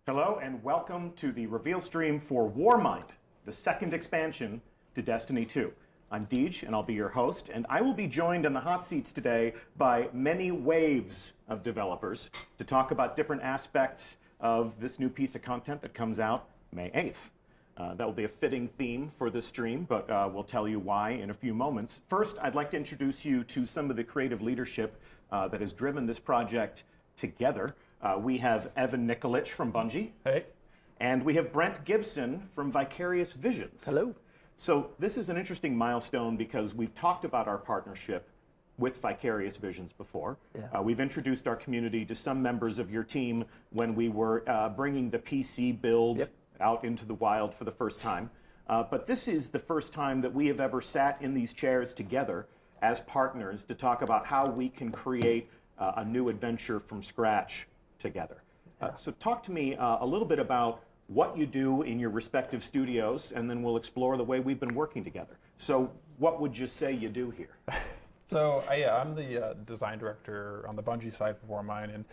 Hello and welcome to the reveal stream for Warmind, the second expansion to Destiny 2. I'm Deej and I'll be your host, and I will be joined in the hot seats today by many waves of developers to talk about different aspects of this new piece of content that comes out May 8th. That will be a fitting theme for this stream, but we'll tell you why in a few moments. First, I'd like to introduce you to some of the creative leadership that has driven this project together. We have Evan Nikolic from Bungie. Hey. And we have Brent Gibson from Vicarious Visions. Hello. So this is an interesting milestone because we've talked about our partnership with Vicarious Visions before. Yeah. We've introduced our community to some members of your team when we were bringing the PC build out into the wild for the first time. But this is the first time that we have ever sat in these chairs together as partners to talk about how we can create a new adventure from scratch together. So talk to me a little bit about what you do in your respective studios, and then we'll explore the way we've been working together. So what would you say you do here? So I'm the design director on the Bungie side for Warmind, and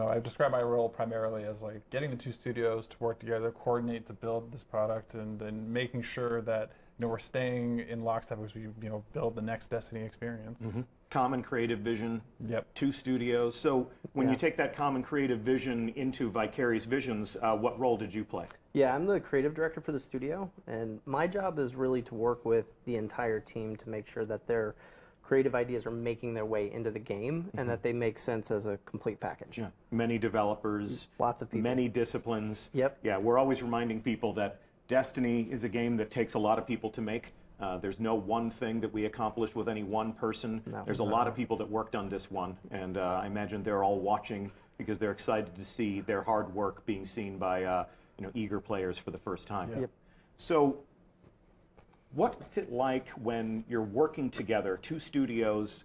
I've described my role primarily as like getting the two studios to work together, coordinate to build this product, and then making sure that we're staying in lockstep as we build the next Destiny experience. Mm-hmm. Common creative vision. Yep. Two studios. So when you take that common creative vision into Vicarious Visions, what role did you play? Yeah, I'm the creative director for the studio, and my job is really to work with the entire team to make sure that their creative ideas are making their way into the game and that they make sense as a complete package. Yeah. Many developers. Lots of people. Many disciplines. Yep. Yeah, we're always reminding people that Destiny is a game that takes a lot of people to make. There's no one thing that we accomplish with any one person. No, There's a lot of people that worked on this one, and I imagine they're all watching because they're excited to see their hard work being seen by eager players for the first time. Yep. So what's it like when you're working together, two studios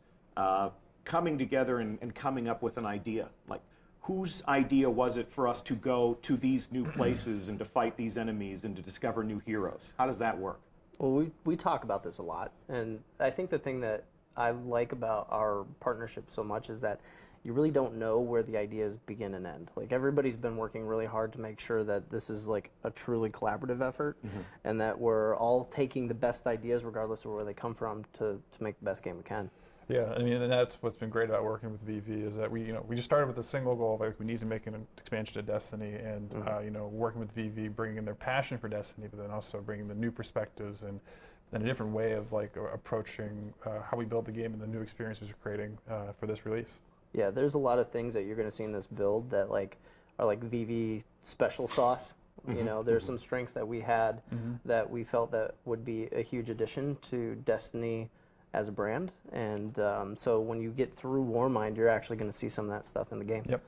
coming together and coming up with an idea? Like, whose idea was it for us to go to these new places and to fight these enemies and to discover new heroes? How does that work? Well, we talk about this a lot, and I think the thing that I like about our partnership so much is that you really don't know where the ideas begin and end. Like, everybody's been working really hard to make sure that this is like a truly collaborative effort, and that we're all taking the best ideas, regardless of where they come from, to make the best game we can. Yeah, I mean, and that's what's been great about working with VV is that we just started with a single goal of like we need to make an expansion to Destiny, and working with VV, bringing in their passion for Destiny, but then also bringing the new perspectives and a different way of like approaching how we build the game and the new experiences we're creating for this release. Yeah, there's a lot of things that you're going to see in this build that are like VV special sauce. There's some strengths that we had that we felt that would be a huge addition to Destiny as a brand, and so when you get through Warmind, you're actually going to see some of that stuff in the game. Yep.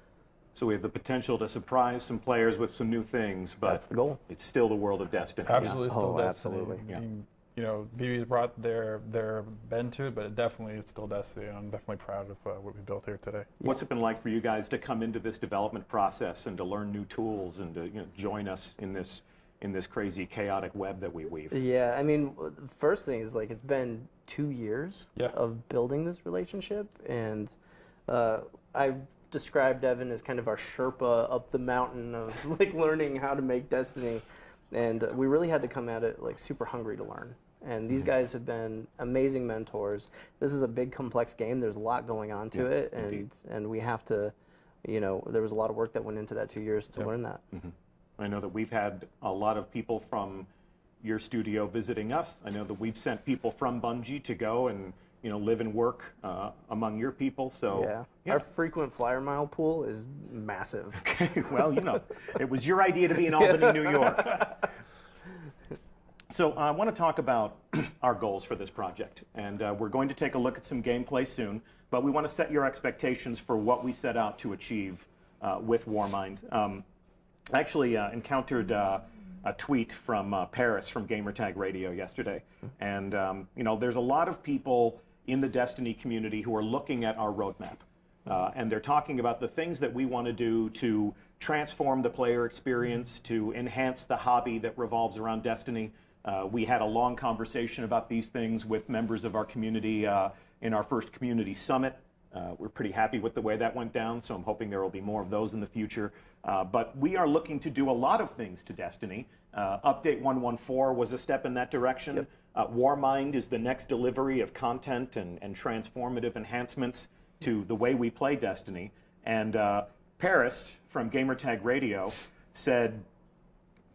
So we have the potential to surprise some players with some new things, but that's the goal. It's still the world of Destiny. Absolutely, still Destiny. Absolutely. I mean, VV's brought their bend to it, but it's still Destiny. I'm definitely proud of what we built here today. What's it been like for you guys to come into this development process and to learn new tools and to join us in this crazy chaotic web that we weave? Yeah, I mean, the first thing is like it's been 2 years of building this relationship, and I described Evan as kind of our Sherpa up the mountain of like learning how to make Destiny, and we really had to come at it like super hungry to learn. And these guys have been amazing mentors. This is a big, complex game. There's a lot going on to it, and we have to, there was a lot of work that went into that 2 years to learn that. I know that we've had a lot of people from your studio visiting us. I know that we've sent people from Bungie to go and live and work among your people. So our frequent flyer mile pool is massive. Okay, well, it was your idea to be in Albany, New York. So I want to talk about our goals for this project, and we're going to take a look at some gameplay soon, but we want to set your expectations for what we set out to achieve with Warmind. I actually encountered a tweet from Paris from Gamertag Radio yesterday, and there's a lot of people in the Destiny community who are looking at our roadmap, and they're talking about the things that we want to do to transform the player experience, to enhance the hobby that revolves around Destiny. We had a long conversation about these things with members of our community in our first community summit We're pretty happy with the way that went down, so I'm hoping there will be more of those in the future. But we are looking to do a lot of things to Destiny. Update 1.14 was a step in that direction. Yep. Warmind is the next delivery of content and transformative enhancements to the way we play Destiny. And Paris from Gamertag Radio said,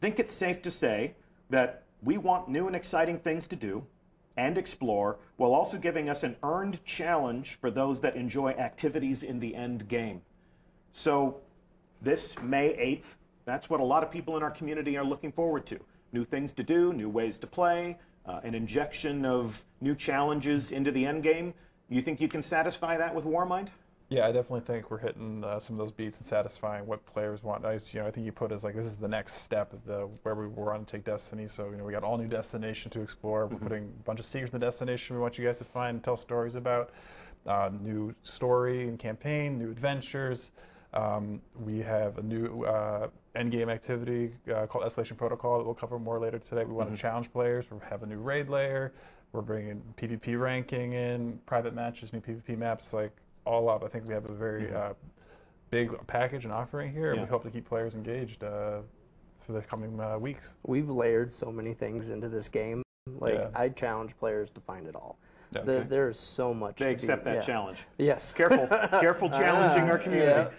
"Think it's safe to say that we want new and exciting things to do and explore, while also giving us an earned challenge for those that enjoy activities in the end game." So this May 8th, that's what a lot of people in our community are looking forward to. New things to do, new ways to play, an injection of new challenges into the end game. You think you can satisfy that with Warmind? Yeah, I definitely think we're hitting some of those beats and satisfying what players want. I think you put it as like this is the next step of where we want to take Destiny. So we got all new destination to explore. We're putting a bunch of secrets in the destination we want you guys to find and tell stories about. New story and campaign, new adventures. We have a new endgame activity called Escalation Protocol that we'll cover more later today. We want to challenge players. We have a new raid layer. We're bringing PvP ranking in, private matches, new PvP maps, like all up. I think we have a very big package and offering here, and we hope to keep players engaged for the coming weeks. We've layered so many things into this game. I challenge players to find it all. There's so much. They accept that challenge. Yes. Careful challenging our community.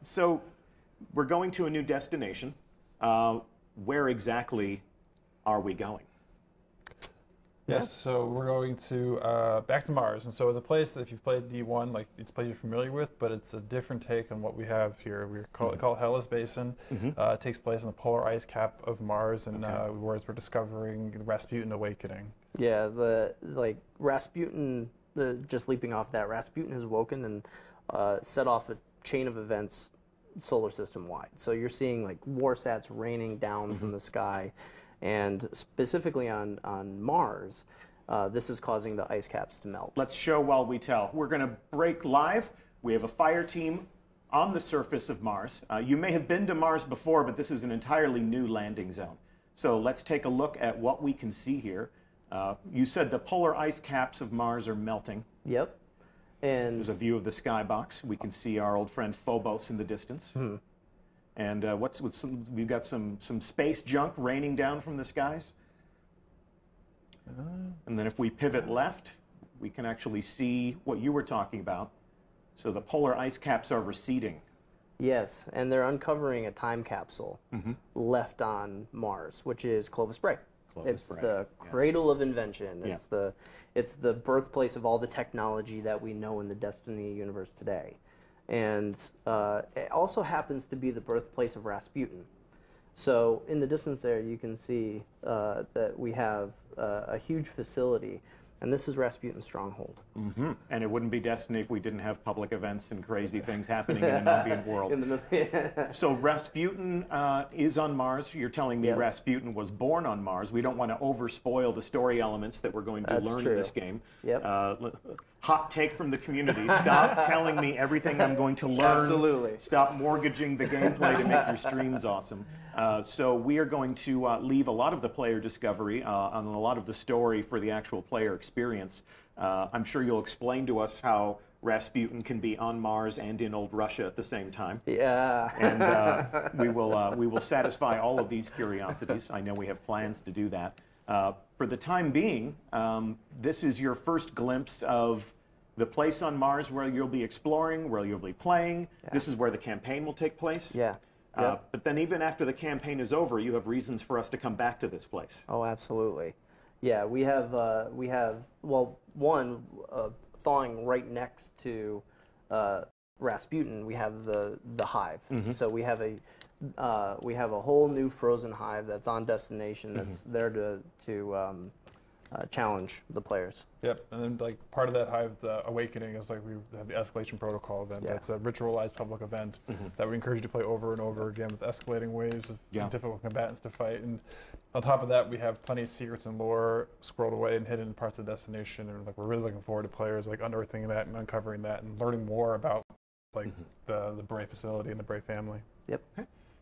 So we're going to a new destination. Where exactly are we going? Yes, so we're going to back to Mars, and so it's a place that if you've played D1, like it's a place you're familiar with, but it's a different take on what we have here. We call it Hellas Basin. It takes place in the polar ice cap of Mars, and whereas we're discovering Rasputin awakening. Yeah, Rasputin. Just leaping off that, Rasputin has woken and set off a chain of events, solar system wide. So you're seeing like warsats raining down from the sky. And specifically on Mars, this is causing the ice caps to melt. Let's show while we tell. We're going to break live. We have a fire team on the surface of Mars. You may have been to Mars before, but this is an entirely new landing zone. So let's take a look at what we can see here. You said the polar ice caps of Mars are melting. Yep. And there's a view of the skybox. We can see our old friend Phobos in the distance. And we've got some space junk raining down from the skies. And then if we pivot left, we can actually see what you were talking about. So the polar ice caps are receding. Yes, and they're uncovering a time capsule left on Mars, which is Clovis Bray. It's the cradle of invention. It's the birthplace of all the technology that we know in the Destiny universe today. And it also happens to be the birthplace of Rasputin. So in the distance there, you can see that we have a huge facility, and this is Rasputin's stronghold. And it wouldn't be Destiny if we didn't have public events and crazy things happening in an ambient world. So Rasputin is on Mars. You're telling me Rasputin was born on Mars. We don't want to overspoil the story elements that we're going to learn in this game. Hot take from the community. Stop telling me everything I'm going to learn. Absolutely. Stop mortgaging the gameplay to make your streams awesome. So we are going to leave a lot of the player discovery on a lot of the story for the actual player experience. I'm sure you'll explain to us how Rasputin can be on Mars and in old Russia at the same time. And we will satisfy all of these curiosities. I know we have plans to do that. For the time being, this is your first glimpse of the place on Mars where you'll be exploring, where you'll be playing. This is where the campaign will take place. But then even after the campaign is over, you have reasons for us to come back to this place. Oh, absolutely. Yeah, we have one, thawing right next to Rasputin, we have the hive. So we have a whole new frozen hive that's on destination that's there to challenge the players. Yep, and then like part of that hive, the awakening, is like we have the escalation protocol event. That's a ritualized public event that we encourage you to play over and over again with escalating waves of difficult combatants to fight. And on top of that, we have plenty of secrets and lore squirreled away and hidden in parts of the destination. And like we're really looking forward to players like unearthing that and uncovering that and learning more about like the Bray facility and the Bray family. Yep.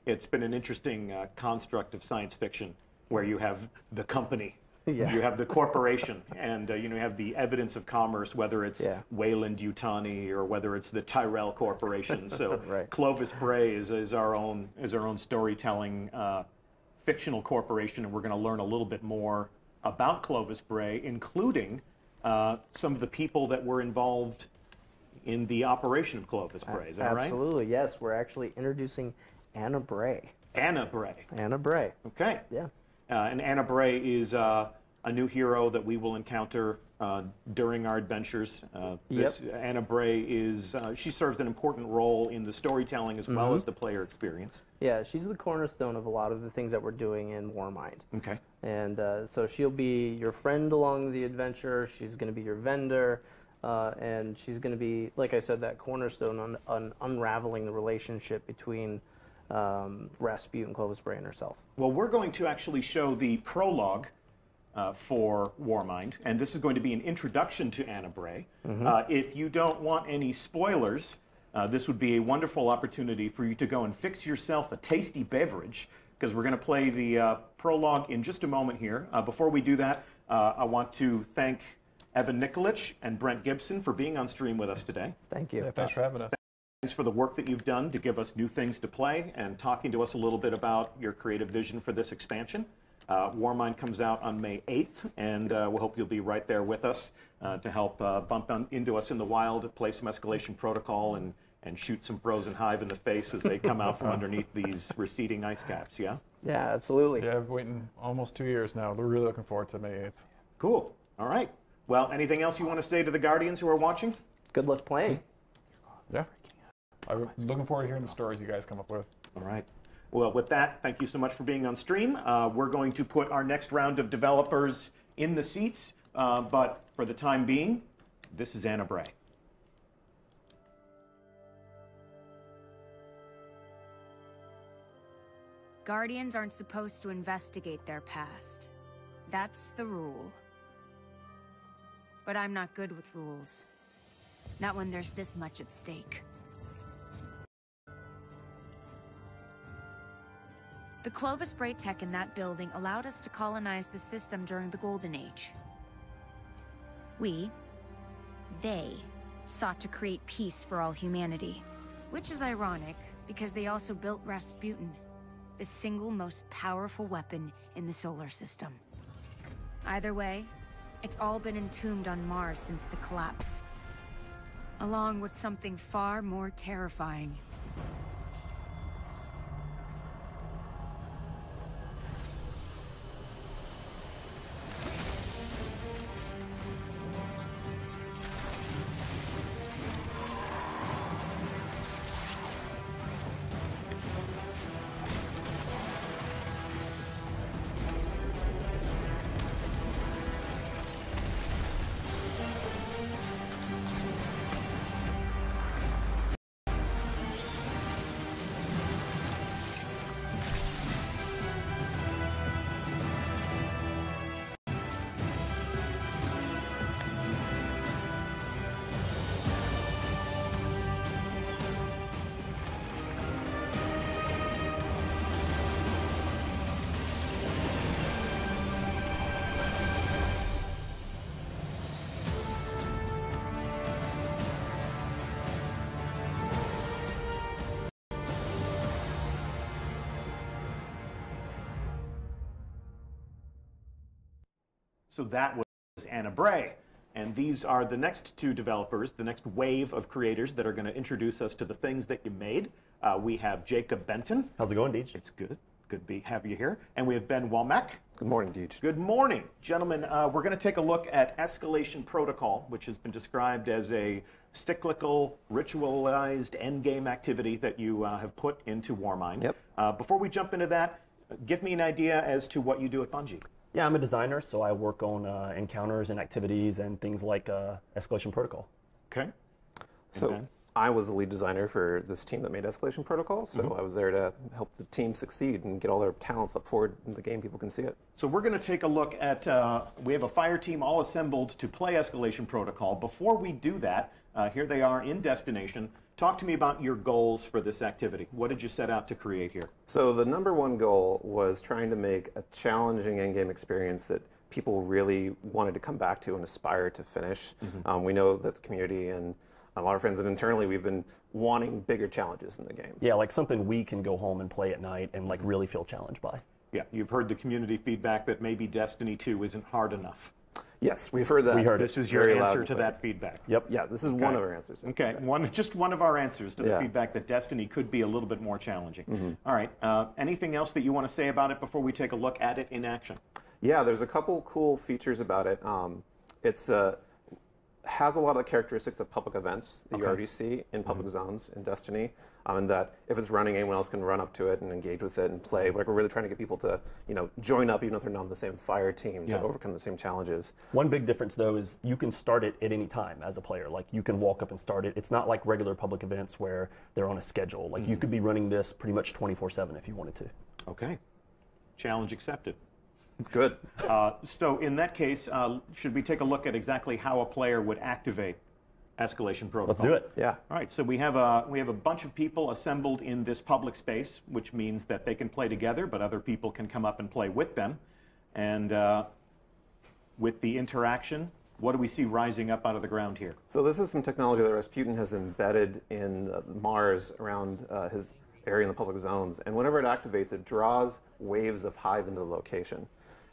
It's been an interesting construct of science fiction where you have the company You have the corporation, and you have the evidence of commerce, whether it's Wayland Yutani or whether it's the Tyrell Corporation. So Clovis Bray is our own storytelling fictional corporation, and we're going to learn a little bit more about Clovis Bray, including some of the people that were involved in the operation of Clovis Bray. Is that right? Absolutely, yes. We're actually introducing Anna Bray. Anna Bray. Anna Bray. Okay. Yeah. And Anna Bray is a new hero that we will encounter during our adventures. Anna Bray she serves an important role in the storytelling as well as the player experience. Yeah, she's the cornerstone of a lot of the things that we're doing in Warmind. Okay. And so she'll be your friend along the adventure. She's going to be your vendor. And she's going to be, like I said, that cornerstone on unraveling the relationship between Rasputin, Clovis Bray, and herself. Well, we're going to actually show the prologue for Warmind, and this is going to be an introduction to Anna Bray. If you don't want any spoilers, this would be a wonderful opportunity for you to go and fix yourself a tasty beverage, because we're going to play the prologue in just a moment here. Before we do that, I want to thank Evan Nikolic and Brent Gibson for being on stream with us today. Thank you. Yeah, thanks for having us. Thanks for the work that you've done to give us new things to play and talking to us a little bit about your creative vision for this expansion. Warmind comes out on May 8th, and we hope you'll be right there with us to help bump into us in the wild, play some escalation protocol, and shoot some frozen hive in the face as they come out from underneath these receding ice caps, yeah? Yeah, absolutely. Yeah, I've been waiting almost 2 years now. We're really looking forward to May 8th. Cool. All right. Well, anything else you want to say to the Guardians who are watching? Good luck playing. Yeah. I'm looking forward to hearing the stories you guys come up with. All right. Well, with that, thank you so much for being on stream. We're going to put our next round of developers in the seats, but for the time being, this is Anna Bray. Guardians aren't supposed to investigate their past. That's the rule. But I'm not good with rules. Not when there's this much at stake. The Clovis Bray tech in that building allowed us to colonize the system during the Golden Age. They, sought to create peace for all humanity. Which is ironic, because they also built Rasputin, the single most powerful weapon in the solar system. Either way, it's all been entombed on Mars since the collapse. Along with something far more terrifying. So that was Anna Bray. And these are the next two developers, the next wave of creators that are going to introduce us to the things that you made. We have Jacob Benton. How's it going, Deej? It's good. Good to have you here. And we have Ben Womack. Good morning, Deej. Good morning. Gentlemen, we're going to take a look at Escalation Protocol, which has been described as a cyclical, ritualized endgame activity that you have put into Warmind. Yep. Before we jump into that, give me an idea as to what you do at Bungie. Yeah, I'm a designer, so I work on encounters and activities and things like Escalation Protocol. Okay. So I was the lead designer for this team that made Escalation Protocol, so I was there to help the team succeed and get all their talents up forward in the game. People can see it. So we're going to take a look at, we have a fire team all assembled to play Escalation Protocol. Before we do that, here they are in destination. Talk to me about your goals for this activity. What did you set out to create here? So the #1 goal was trying to make a challenging endgame experience that people really wanted to come back to and aspire to finish. We know that the community and a lot of friends and internally we've been wanting bigger challenges in the game. Yeah, like something we can go home and play at night and like really feel challenged by. Yeah, you've heard the community feedback that maybe Destiny 2 isn't hard enough. Yes, we've heard that. We heard This is your answer to that feedback. Yep. Yeah, this is one of our answers. Okay, just one of our answers to the feedback that Destiny could be a little bit more challenging. All right, anything else that you want to say about it before we take a look at it in action? Yeah, there's a couple cool features about it. It's has a lot of the characteristics of public events that you already see in public zones in Destiny, and that if it's running, anyone else can run up to it and engage with it and play. Like, we're really trying to get people to, join up, even if they're not on the same fire team, to overcome the same challenges. One big difference, though, is you can start it at any time as a player. Like, you can walk up and start it. It's not like regular public events where they're on a schedule. Like, you could be running this pretty much 24/7 if you wanted to. Okay, challenge accepted. Good. So in that case, should we take a look at exactly how a player would activate escalation protocol? Let's do it. Yeah. All right. So we have a bunch of people assembled in this public space, which means that they can play together, but other people can come up and play with them. And with the interaction, what do we see rising up out of the ground here? So this is some technology that Rasputin has embedded in Mars around his area in the public zones. And whenever it activates, it draws waves of hive into the location.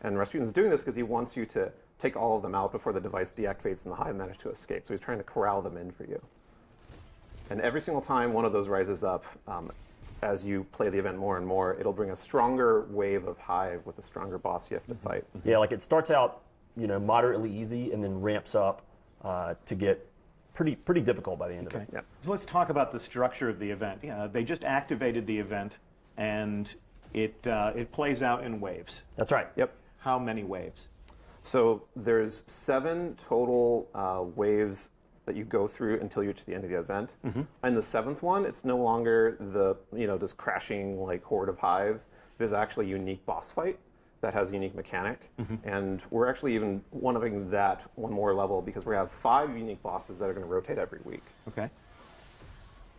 And Rasputin's doing this because he wants you to take all of them out before the device deactivates and the hive manage to escape. So he's trying to corral them in for you. And every single time one of those rises up, as you play the event more and more, it'll bring a stronger wave of hive with a stronger boss you have to fight. Yeah, like it starts out, moderately easy and then ramps up to get pretty difficult by the end of it. Yeah. So let's talk about the structure of the event. Yeah, they just activated the event, and it plays out in waves. That's right. Yep. How many waves? So there's 7 total waves that you go through until you reach the end of the event. And the 7th one, it's no longer the just crashing like horde of hive. There's actually a unique boss fight that has a unique mechanic, and we're actually even one-upping that one more level because we have 5 unique bosses that are going to rotate every week. Okay.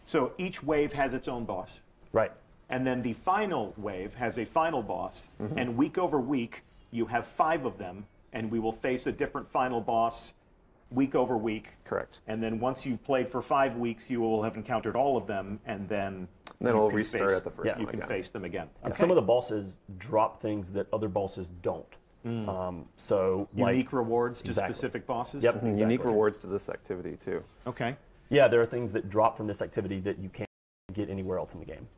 So each wave has its own boss. Right. And then the final wave has a final boss, and week over week, you have 5 of them, and we will face a different final boss week over week. Correct. And then once you've played for 5 weeks, you will have encountered all of them, and then it'll restart at the first one you can again. face them again. And some of the bosses drop things that other bosses don't. So Unique rewards to Exactly. specific bosses? Yep. Exactly. Unique rewards to this activity, too. Okay. Yeah, there are things that drop from this activity that you can't get anywhere else in the game.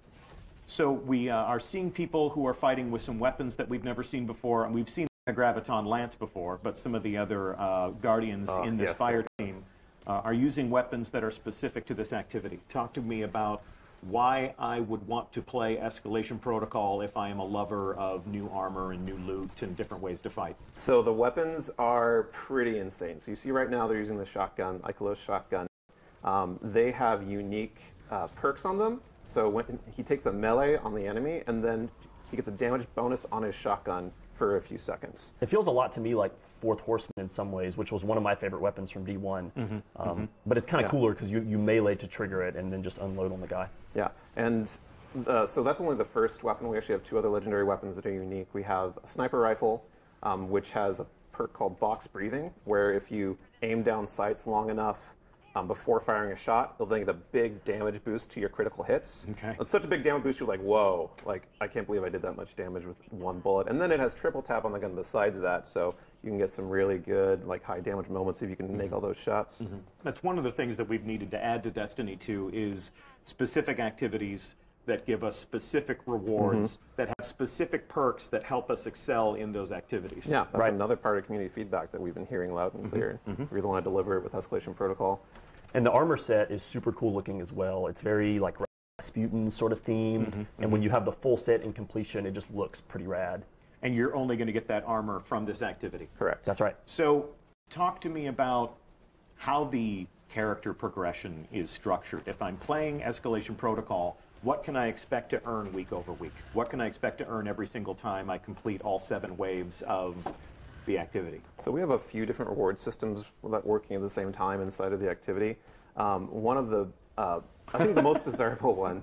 So we are seeing people who are fighting with some weapons that we've never seen before, and we've seen a Graviton Lance before, but some of the other Guardians in this fire team are using weapons that are specific to this activity. Talk to me about why I would want to play Escalation Protocol if I am a lover of new armor and new loot and different ways to fight. So the weapons are pretty insane. So you see right now they're using the shotgun, Ikelos shotgun. They have unique perks on them. So when he takes a melee on the enemy, and then he gets a damage bonus on his shotgun for a few seconds. It feels a lot to me like Fourth Horseman in some ways, which was one of my favorite weapons from D1. But it's kind of cooler because you melee to trigger it and then just unload on the guy. Yeah, and so that's only the first weapon. We actually have 2 other legendary weapons that are unique. We have a sniper rifle, which has a perk called box breathing, where if you aim down sights long enough before firing a shot, it'll then get a big damage boost to your critical hits. Okay. It's such a big damage boost, you're like, whoa, like, I can't believe I did that much damage with 1 bullet. And then it has triple tap on the gun besides that, so you can get some really good, like, high damage moments if you can make all those shots. That's one of the things that we've needed to add to Destiny 2 is specific activities that give us specific rewards, that have specific perks that help us excel in those activities. Yeah, that's another part of community feedback that we've been hearing loud and clear. We really want to deliver it with Escalation Protocol. And the armor set is super cool looking as well. It's very like Rasputin sort of themed, and when you have the full set in completion, it just looks pretty rad. And you're only going to get that armor from this activity. Correct. That's right. So talk to me about how the character progression is structured. If I'm playing Escalation Protocol, what can I expect to earn week over week? What can I expect to earn every single time I complete all 7 waves of the activity? So we have a few different reward systems that working at the same time inside of the activity. One of the, I think the most desirable one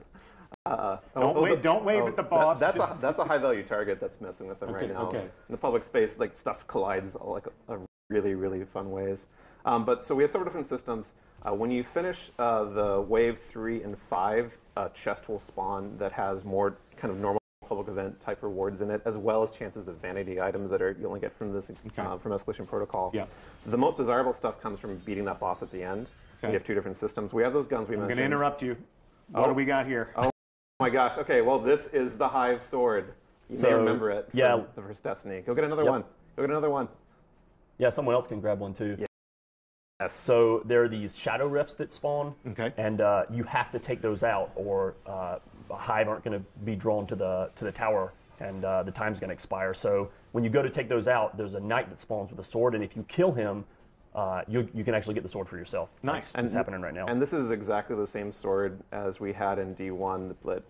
Don't wave at the boss. That's a high value target that's messing with them right now. Okay. In the public space, like stuff collides like a really fun ways. So we have several different systems. When you finish the wave 3 and 5, a chest will spawn that has more kind of normal public event type rewards in it, as well as chances of vanity items that you only get from this from Escalation Protocol. Yeah. The most desirable stuff comes from beating that boss at the end. Okay. We have 2 different systems. We have those guns we mentioned. I'm going to interrupt you. What do we got here? Oh my gosh. Okay, well, this is the Hive Sword. You may remember it from the first Destiny. Go get another one. Go get another one. Yeah, someone else can grab one too. Yeah. Yes. So there are these shadow rifts that spawn, and you have to take those out, or a Hive aren't going to be drawn to the tower, and the time's going to expire. So when you go to take those out, there's a knight that spawns with a sword, and if you kill him, you can actually get the sword for yourself. Nice. And it's happening right now. And this is exactly the same sword as we had in D1 that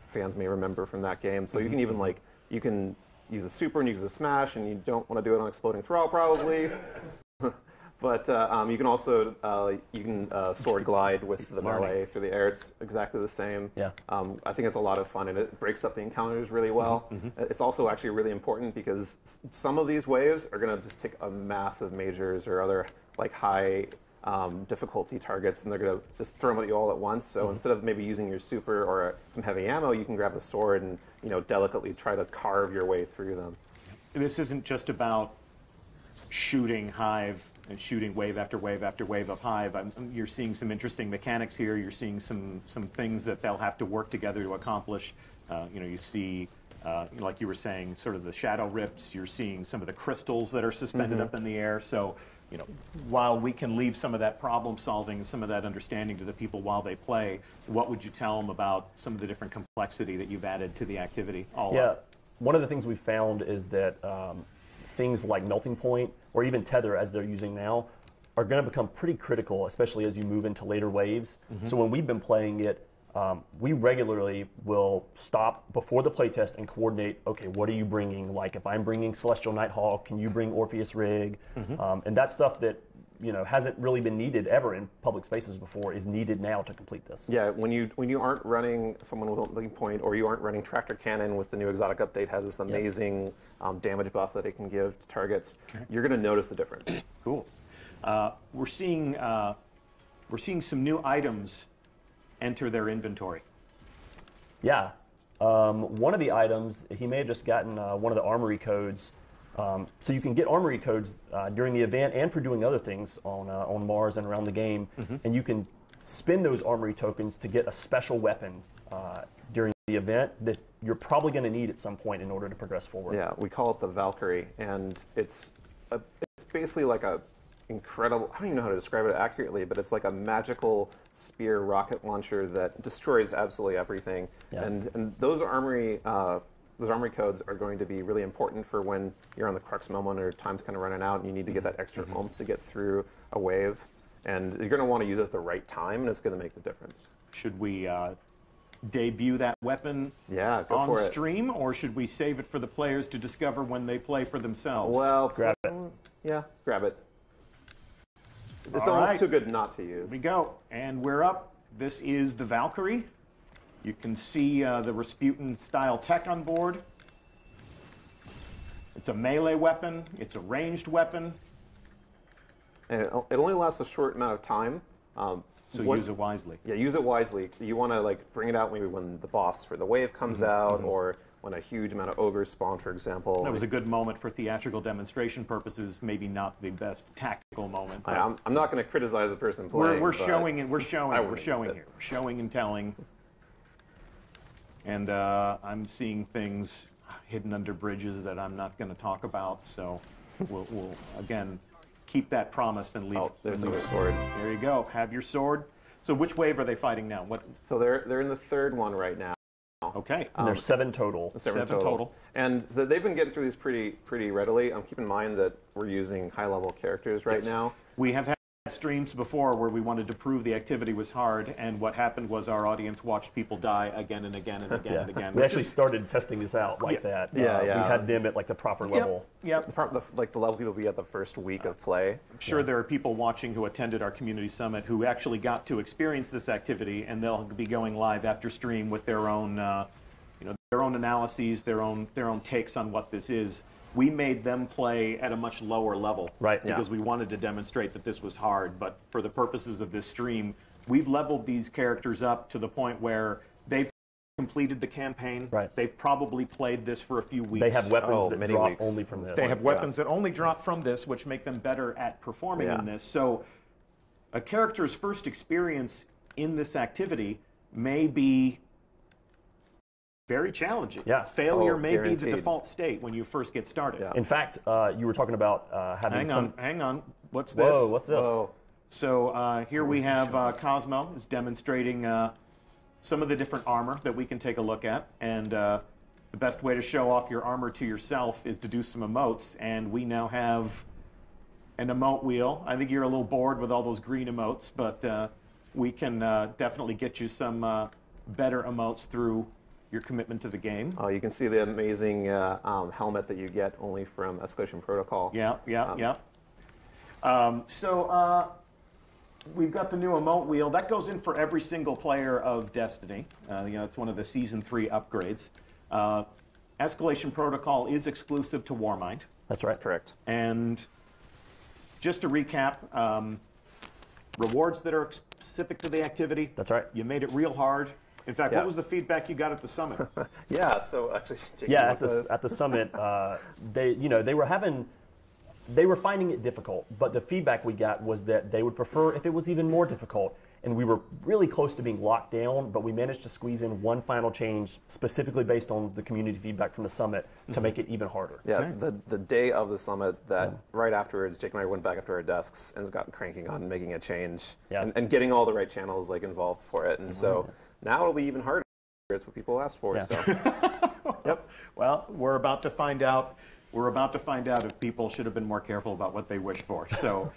fans may remember from that game. So you can even you can use a super and use a smash, and you don't want to do it on exploding thrall probably. But you can also sword glide with the melee through the air. It's exactly the same. Yeah. I think it's a lot of fun, and it breaks up the encounters really well. It's also actually really important because some of these waves are going to just take a massive majors or other high difficulty targets, and they're going to just throw them at you all at once. So instead of maybe using your super or some heavy ammo, you can grab a sword and delicately try to carve your way through them. This isn't just about shooting Hive and shooting wave after wave after wave of Hive. You're seeing some interesting mechanics here. You're seeing some things that they'll have to work together to accomplish. You see, like you were saying, sort of the shadow rifts. You're seeing some of the crystals that are suspended up in the air. So, while we can leave some of that problem solving, some of that understanding to the people while they play, what would you tell them about some of the different complexity that you've added to the activity? One of the things we've found is that things like melting point or even tether, as they're using now, are going to become pretty critical, especially as you move into later waves. So when we've been playing it, we regularly will stop before the playtest and coordinate, okay, what are you bringing? Like if I'm bringing Celestial Nighthawk, can you bring Orpheus Rig? And that stuff that hasn't really been needed ever in public spaces before is needed now to complete this. Yeah, when you aren't running someone with a melting point, or you aren't running Tractor Cannon with the new exotic update, has this amazing damage buff that it can give to targets, you're going to notice the difference. Cool. We're seeing some new items enter their inventory. Yeah. One of the items, he may have just gotten one of the armory codes. So you can get armory codes during the event and for doing other things on Mars and around the game. And you can spend those armory tokens to get a special weapon during the event that you're probably going to need at some point in order to progress forward. Yeah, we call it the Valkyrie, and it's basically like a incredible, I don't even know how to describe it accurately, but it's like a magical spear rocket launcher that destroys absolutely everything. Yeah. And those armory codes are going to be really important for when you're on the crux moment or time's kind of running out and you need to get that extra oomph to get through a wave. And you're going to want to use it at the right time, and it's going to make the difference. Should we debut that weapon on stream, or should we save it for the players to discover when they play for themselves? Well, grab it. Yeah, grab it. It's almost too good not to use. Here we go, and we're up. This is the Valkyrie. You can see the Rasputin-style tech on board. It's a melee weapon. It's a ranged weapon. And it only lasts a short amount of time. So use it wisely. Yeah, use it wisely. You want to bring it out maybe when the boss for the wave comes out, or when a huge amount of ogres spawn, for example. That was a good moment for theatrical demonstration purposes. Maybe not the best tactical moment. I'm not going to criticize the person playing. We're showing and we're showing. We're showing here. We're showing and telling. And I'm seeing things hidden under bridges that I'm not going to talk about. So we'll again keep that promise and leave. Oh, there's your sword. There you go. Have your sword. So which wave are they fighting now? What? So they're in the third one right now. Okay. There's 7 total. Seven total. And they've been getting through these pretty readily. Keep in mind that we're using high-level characters right now. We have had streams before where we wanted to prove the activity was hard, and what happened was our audience watched people die again and again and again and again. We actually started testing this out like that. We had them at like the proper level. Yep. Like the level people be at the first week of play. I'm sure there are people watching who attended our community summit who actually got to experience this activity, and they'll be going live after stream with their own, their own analyses, their own takes on what this is. We made them play at a much lower level, right? Because we wanted to demonstrate that this was hard. But for the purposes of this stream, we've leveled these characters up to the point where they've completed the campaign. Right. They've probably played this for a few weeks. They have weapons that drop only from this. They have weapons that only drop from this, which make them better at performing in this. So a character's first experience in this activity may be very challenging. Yeah. Failure may be the default state when you first get started. In fact, you were talking about having Hang on. What's this? Whoa, what's this? Whoa. So here we have Cosmo is demonstrating some of the different armor that we can take a look at. And the best way to show off your armor to yourself is to do some emotes. And we now have an emote wheel. I think you're a little bored with all those green emotes, but we can definitely get you some better emotes through your commitment to the game. Oh, you can see the amazing helmet that you get only from Escalation Protocol. So we've got the new emote wheel. That goes in for every single player of Destiny. It's one of the Season 3 upgrades. Escalation Protocol is exclusive to Warmind. That's right. That's correct. And just to recap, rewards that are specific to the activity. That's right. You made it real hard. In fact, what was the feedback you got at the summit? So actually, Jake, at the summit, they were finding it difficult, but the feedback we got was that they would prefer if it was even more difficult. And we were really close to being locked down, but we managed to squeeze in one final change specifically based on the community feedback from the summit to make it even harder. Yeah, the day of the summit, right afterwards, Jake and I went back up to our desks and got cranking on making a change and getting all the right channels involved for it. And so now it'll be even harder. It's what people asked for. So. Yep. Well, we're about to find out. We're about to find out if people should have been more careful about what they wish for. So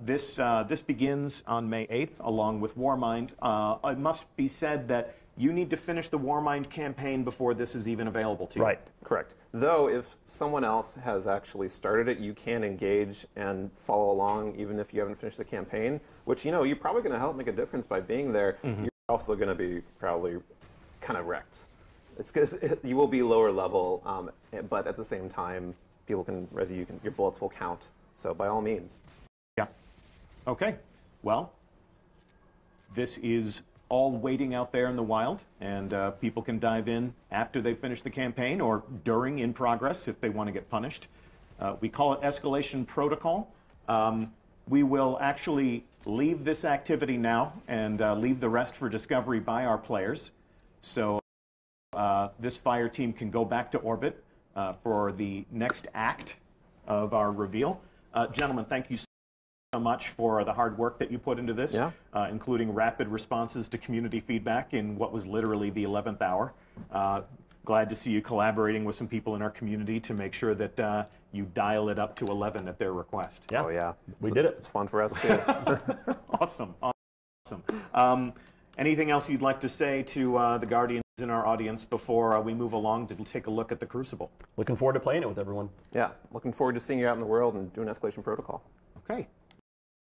this begins on May 8th, along with Warmind. It must be said that you need to finish the Warmind campaign before this is even available to you. Right. Correct. Though, if someone else has actually started it, you can engage and follow along, even if you haven't finished the campaign. Which you're probably going to help make a difference by being there. You're also going to be probably kind of wrecked. It's because you will be lower level, but at the same time, people can res you. Your bullets will count. So by all means. Yeah. Okay. Well, this is all waiting out there in the wild, and people can dive in after they finish the campaign or during in progress if they want to get punished. We call it Escalation Protocol. We will actually leave this activity now and leave the rest for discovery by our players. So this fire team can go back to orbit for the next act of our reveal. Gentlemen, thank you so much for the hard work that you put into this, including rapid responses to community feedback in what was literally the 11th hour. Glad to see you collaborating with some people in our community to make sure that you dial it up to 11 at their request. Yeah. Oh, yeah. We did it. It's fun for us, too. Awesome. Anything else you'd like to say to the Guardians in our audience before we move along to take a look at the Crucible? Looking forward to playing it with everyone. Yeah. Looking forward to seeing you out in the world and doing Escalation Protocol. Okay.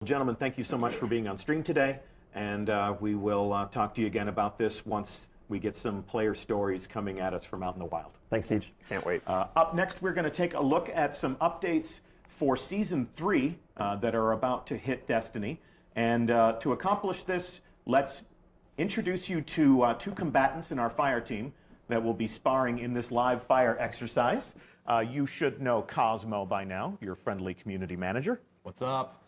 Gentlemen, thank you so much for being on stream today, and we will talk to you again about this once we get some player stories coming at us from out in the wild. Thanks, Teach. Can't wait. Up next, we're going to take a look at some updates for Season 3 that are about to hit Destiny. And to accomplish this, let's introduce you to two combatants in our fire team that will be sparring in this live fire exercise. You should know Cosmo by now, your friendly community manager. What's up?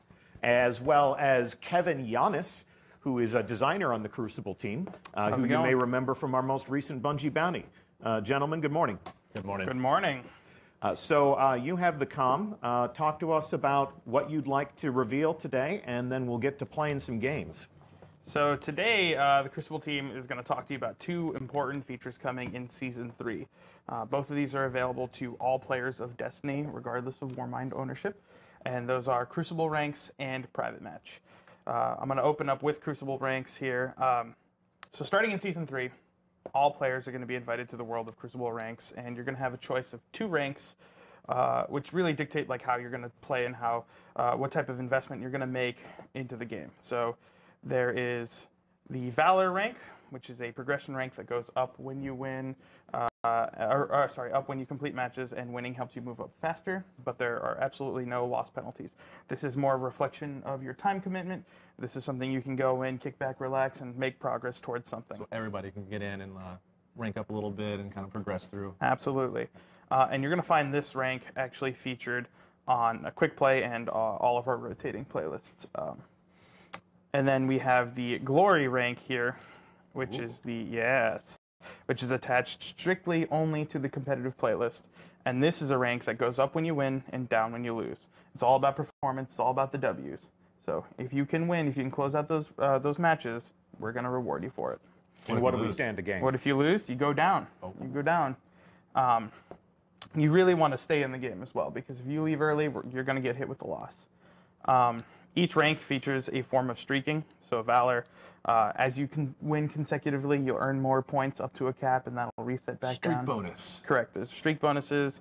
As well as Kevin Yanis, who is a designer on the Crucible team, who you may remember from our most recent Bungie bounty. Gentlemen, good morning. Good morning. Good morning. So you have the comm. Talk to us about what you'd like to reveal today, and then we'll get to playing some games. So today, the Crucible team is going to talk to you about two important features coming in Season 3. Both of these are available to all players of Destiny, regardless of Warmind ownership. and those are Crucible ranks and private match. I'm going to open up with Crucible ranks here. So starting in Season 3, all players are going to be invited to the world of Crucible ranks, and you're going to have a choice of 2 ranks, which really dictate like how you're going to play and how what type of investment you're going to make into the game. So there is the Valor rank, which is a progression rank that goes up when you win, up when you complete matches, and winning helps you move up faster, but there are absolutely no loss penalties. This is more a reflection of your time commitment. This is something you can go in, kick back, relax, and make progress towards something. So everybody can get in and rank up a little bit and kind of progress through. Absolutely. And you're going to find this rank actually featured on a quick play and all of our rotating playlists. And then we have the Glory rank here, which is which is attached strictly only to the competitive playlist. And this is a rank that goes up when you win and down when you lose. It's all about performance. It's all about the W's. So if you can win, if you can close out those matches, we're going to reward you for it. And what do we stand to gain? What if you lose? You go down. You go down. You really want to stay in the game as well, because if you leave early, you're going to get hit with the loss. Each rank features a form of streaking. So Valor, as you can win consecutively, you'll earn more points up to a cap, and that'll reset back down. Streak bonus. Correct. There's streak bonuses.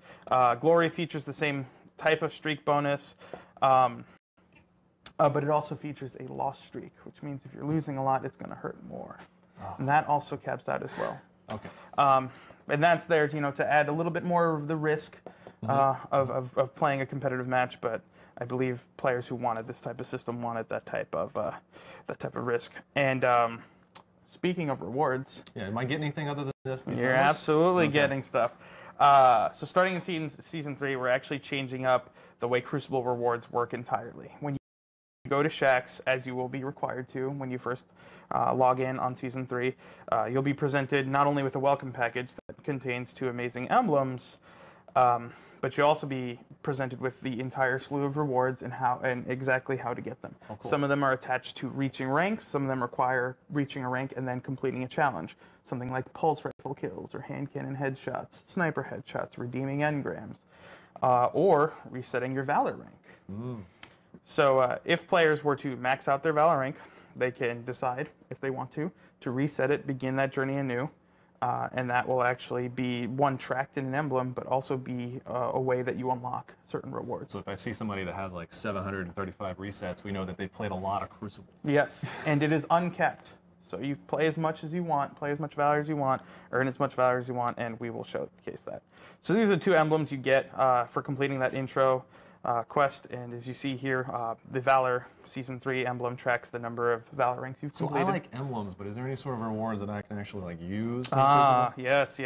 Glory features the same type of streak bonus, but it also features a loss streak, which means if you're losing a lot, it's going to hurt more. Oh. And that also caps out as well. Okay. And that's there, to add a little bit more of the risk of playing a competitive match, but I believe players who wanted this type of system wanted that type of risk. And speaking of rewards, am I getting anything other than this? You're absolutely getting stuff. So starting in season 3, we're actually changing up the way Crucible rewards work entirely. When you go to Shaxx, as you will be required to when you first log in on Season 3, you'll be presented not only with a welcome package that contains 2 amazing emblems, but you'll also be presented with the entire slew of rewards and exactly how to get them. Oh, cool. Some of them are attached to reaching ranks. Some of them require reaching a rank and then completing a challenge. Something like pulse rifle kills or hand cannon headshots, sniper headshots, redeeming engrams, or resetting your Valor rank. So if players were to max out their Valor rank, they can decide, if they want to reset it, begin that journey anew. And that will actually be one tracked in an emblem, but also be a way that you unlock certain rewards. So if I see somebody that has like 735 resets, we know that they played a lot of Crucible. Yes, and it is uncapped. So you play as much as you want, play as much Valor as you want, earn as much Valor as you want, and we will showcase that. So these are the 2 emblems you get for completing that intro quest, and as you see here, the Valor Season 3 emblem tracks the number of Valor ranks you've completed. So I like emblems, but is there any sort of rewards that I can actually use? Yes.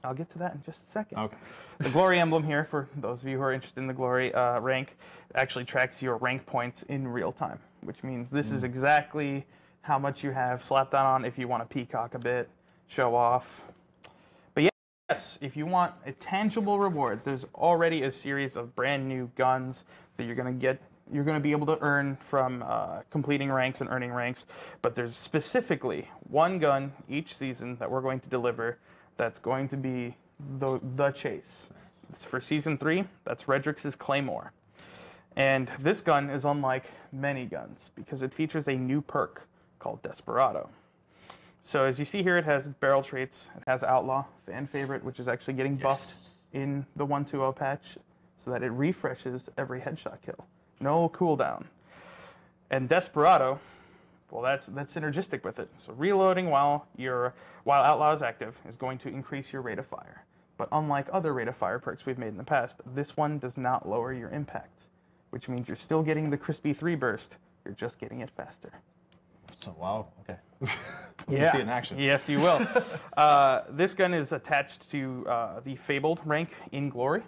I'll get to that in just a second. Okay. The Glory emblem here, for those of you who are interested in the Glory rank, actually tracks your rank points in real time, which means this is exactly how much you have slapped on if you want to peacock a bit, show off. Yes, if you want a tangible reward, there's already a series of brand new guns that you're going to be able to earn from completing ranks and earning ranks, but there's specifically one gun each season that we're going to deliver that's going to be the chase. It's for Season 3, that's Redrix's Claymore. And this gun is unlike many guns because it features a new perk called Desperado. So as you see here, it has barrel traits. It has Outlaw, fan favorite, which is actually getting buffed in the 1.2.0 patch so that it refreshes every headshot kill. No cooldown. And Desperado, well, that's synergistic with it. So reloading while Outlaw is active is going to increase your rate of fire. But unlike other rate of fire perks we've made in the past, this one does not lower your impact, which means you're still getting the crispy 3 burst. You're just getting it faster. So, wow, okay. To see it in action. Yes, you will. This gun is attached to the Fabled rank in Glory.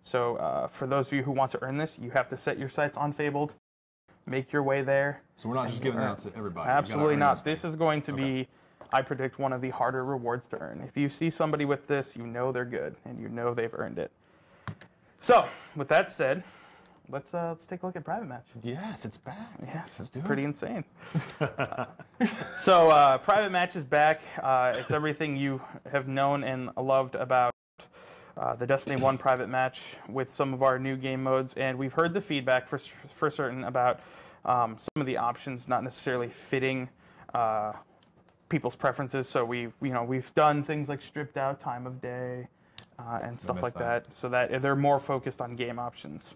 So for those of you who want to earn this, you have to set your sights on Fabled, make your way there. So we're not just giving that to everybody. Absolutely not. This is going to be, I predict, one of the harder rewards to earn. If you see somebody with this, you know they're good, and you know they've earned it. So, with that said, let's take a look at Private Match. Yes, it's back. Yes, it's pretty insane. So Private Match is back. It's everything you have known and loved about the Destiny 1 private match with some of our new game modes, and we've heard the feedback for certain about some of the options not necessarily fitting people's preferences. So we've done things like stripped out time of day and stuff like that, so that they're more focused on game options.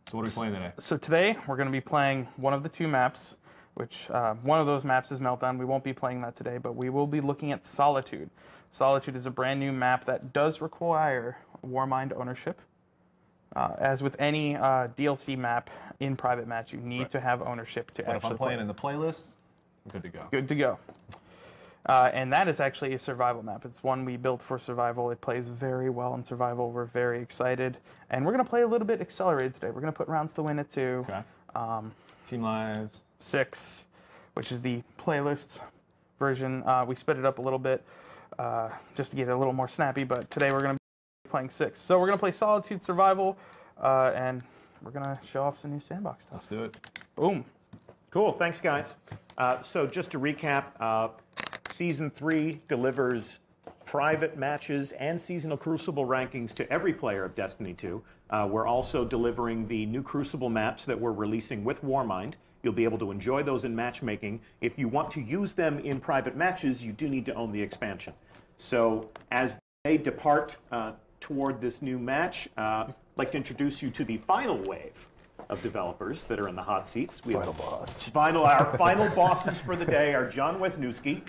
So what are we playing today? So today we're going to be playing one of the two maps, which one of those maps is Meltdown. We won't be playing that today, but we will be looking at Solitude. Solitude is a brand new map that does require Warmind ownership. As with any DLC map in private match, you need to have ownership to But actually if I'm playing in the playlist, I'm good to go. Good to go. And that is actually a survival map. It's one we built for survival. It plays very well in survival. We're very excited. And we're going to play a little bit accelerated today. We're going to put rounds to win it too. Okay. Team lives. 6, which is the playlist version. We sped it up a little bit just to get it a little more snappy, but today we're going to be playing 6. So we're going to play Solitude Survival, and we're going to show off some new sandbox stuff. Let's do it. Boom. Cool, thanks guys. So just to recap, Season 3 delivers private matches and seasonal Crucible rankings to every player of Destiny 2. We're also delivering the new Crucible maps that we're releasing with Warmind. You'll be able to enjoy those in matchmaking. If you want to use them in private matches, you do need to own the expansion. So as they depart toward this new match, I'd like to introduce you to the final wave of developers that are in the hot seats. Final boss. Our final bosses for the day are John Wisniewski.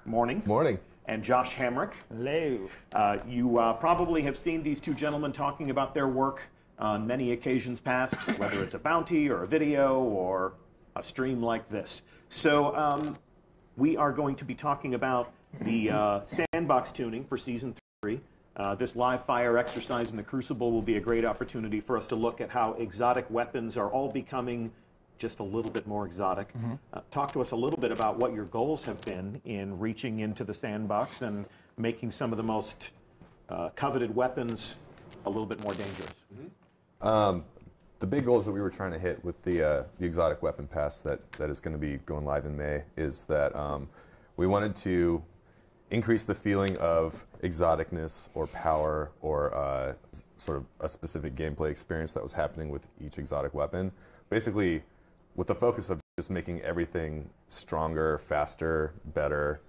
Morning. Morning. And Josh Hamrick. Hello. You probably have seen these two gentlemen talking about their work on many occasions past, whether it's a bounty or a video or a stream like this. So we are going to be talking about the sandbox tuning for Season 3. This live fire exercise in the Crucible will be a great opportunity for us to look at how exotic weapons are all becoming just a little bit more exotic. Talk to us a little bit about what your goals have been in reaching into the sandbox and making some of the most coveted weapons a little bit more dangerous. The big goals that we were trying to hit with the exotic weapon pass that is going to be going live in May is that we wanted to increase the feeling of exoticness or power or sort of a specific gameplay experience that was happening with each exotic weapon. Basically, with the focus of just making everything stronger, faster, better,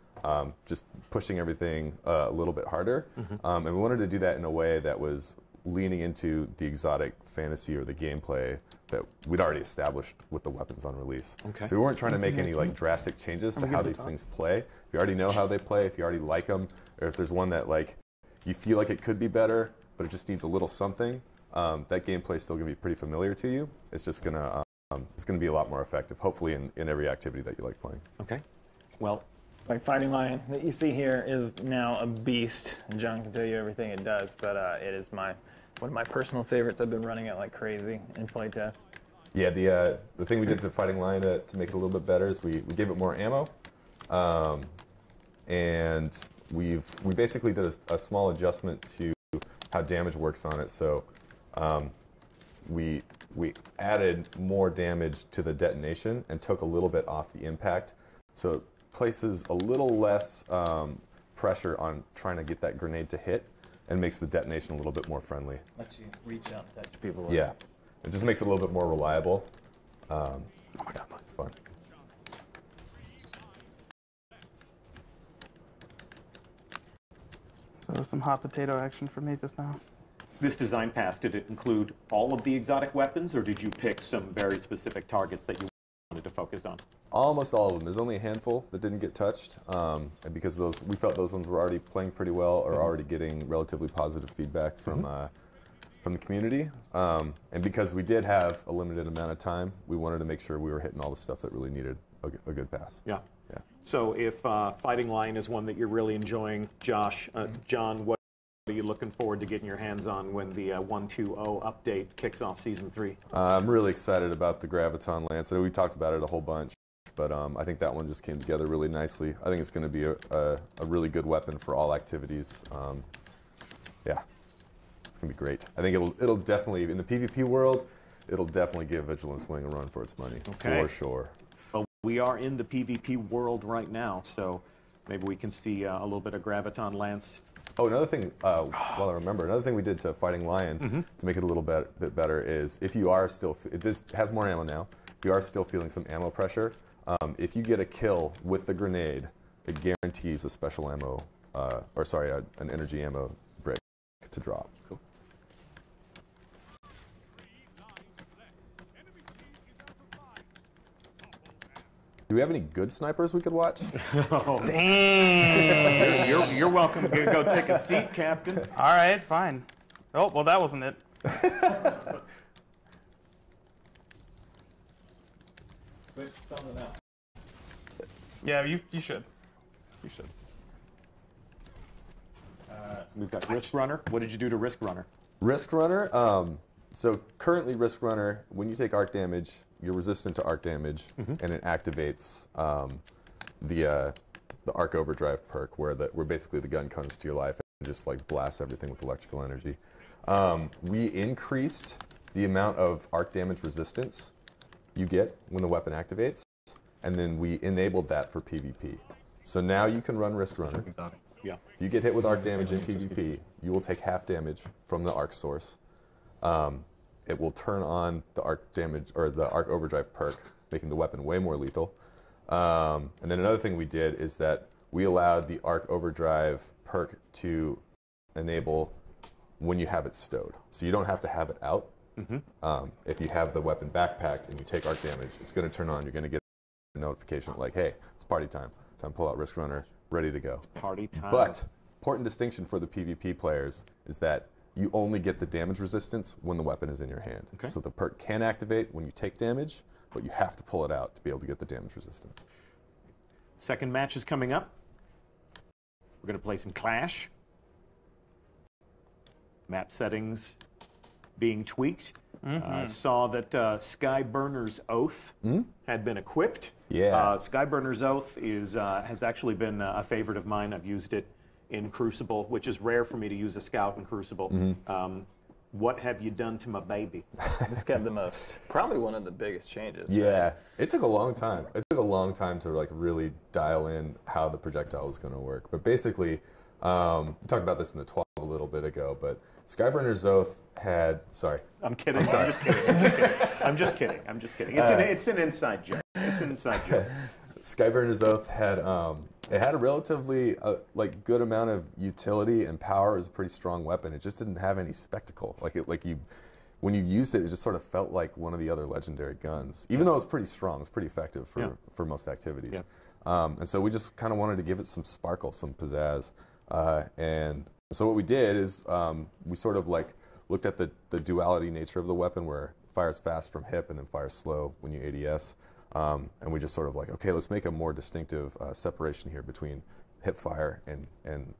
just pushing everything a little bit harder. And we wanted to do that in a way that was leaning into the exotic fantasy or the gameplay that we'd already established with the weapons on release. So we weren't trying to make any like drastic changes to how these things play. If you already know how they play, if you already like them, or if there's one that like you feel like it could be better, but it just needs a little something, that gameplay is still going to be pretty familiar to you. It's just going to it's going to be a lot more effective, hopefully in every activity that you like playing. Okay. Well, like Fighting Lion that you see here is now a beast. John can tell you everything it does, but it is one of my personal favorites. I've been running it like crazy in playtest. Yeah, the thing we did to Fighting Lion to make it a little bit better is we gave it more ammo, and we basically did a small adjustment to how damage works on it. So we added more damage to the detonation and took a little bit off the impact. So it places a little less pressure on trying to get that grenade to hit and makes the detonation a little bit more friendly. Lets you reach out and touch people. Yeah. It just makes it a little bit more reliable. Oh my God, it's fun. So there was some hot potato action for me just now. this design pass, did it include all of the exotic weapons, or did you pick some very specific targets that you wanted to focus on? Almost all of them. There's only a handful that didn't get touched, and because we felt those ones were already playing pretty well, or already getting relatively positive feedback from the community, and because we did have a limited amount of time, we wanted to make sure we were hitting all the stuff that really needed a good pass. Yeah. Yeah. So if Fighting Lion is one that you're really enjoying, Josh, John, what are you looking forward to getting your hands on when the 1.2.0 update kicks off Season 3? I'm really excited about the Graviton Lance. We talked about it a whole bunch, but I think that one just came together really nicely. I think it's going to be a really good weapon for all activities. Yeah, it's going to be great. I think it'll definitely, in the PvP world, it'll definitely give Vigilance Wing a run for its money, for sure. Well, we are in the PvP world right now, so maybe we can see a little bit of Graviton Lance Oh, another thing, while I remember, another thing we did to Fighting Lion to make it a little bit better is if you are still, it has more ammo now, if you are still feeling some ammo pressure, if you get a kill with the grenade, it guarantees a special ammo, an energy ammo brick to drop. Cool. Do we have any good snipers we could watch? Oh, dang! You're welcome to go take a seat, Captain. All right, fine. Oh, well, that wasn't it. Switch something out. Yeah, you should. You should. We've got Risk Runner. What did you do to Risk Runner? Risk Runner, so currently Risk Runner, when you take arc damage, you're resistant to arc damage, and it activates the arc overdrive perk, where basically the gun comes to your life and just like blasts everything with electrical energy. We increased the amount of arc damage resistance you get when the weapon activates, and then we enabled that for PvP. So now you can run Risk Runner. Yeah. If you get hit with arc damage in PvP, you will take half damage from the arc source. It will turn on the arc damage or the arc overdrive perk, making the weapon way more lethal. And then another thing we did is that we allowed the arc overdrive perk to enable when you have it stowed. So you don't have to have it out. If you have the weapon backpacked and you take arc damage, it's going to turn on. You're going to get a notification like, hey, it's party time. Time to pull out Risk Runner, ready to go. Party time. But important distinction for the PvP players is that you only get the damage resistance when the weapon is in your hand. Okay. So the perk can activate when you take damage, but you have to pull it out to be able to get the damage resistance. Second match is coming up. We're going to play some Clash. Map settings being tweaked. Saw that Skyburner's Oath had been equipped. Yeah. Skyburner's Oath has actually been a favorite of mine. I've used it in Crucible, which is rare for me to use a scout in Crucible. What have you done to my baby? This got the most, probably one of the biggest changes. Yeah, right? it took a long time. It took a long time to like really dial in how the projectile was going to work. But basically, we talked about this in the 12 a little bit ago, but Skyburner's Oath had, sorry. I'm kidding. I'm just kidding. I'm just kidding. I'm just kidding. It's an inside joke. It's an inside joke. Skyburner's Oath had it had a relatively like good amount of utility and power. It was a pretty strong weapon. It just didn't have any spectacle. When you used it, it just sort of felt like one of the other legendary guns. Even though it was pretty strong, it's pretty effective for most activities. Yeah. And so we just kind of wanted to give it some sparkle, some pizzazz. And so what we did is we sort of like looked at the duality nature of the weapon, where it fires fast from hip and then fires slow when you ADS. And we just sort of like, okay, let's make a more distinctive separation here between hip fire and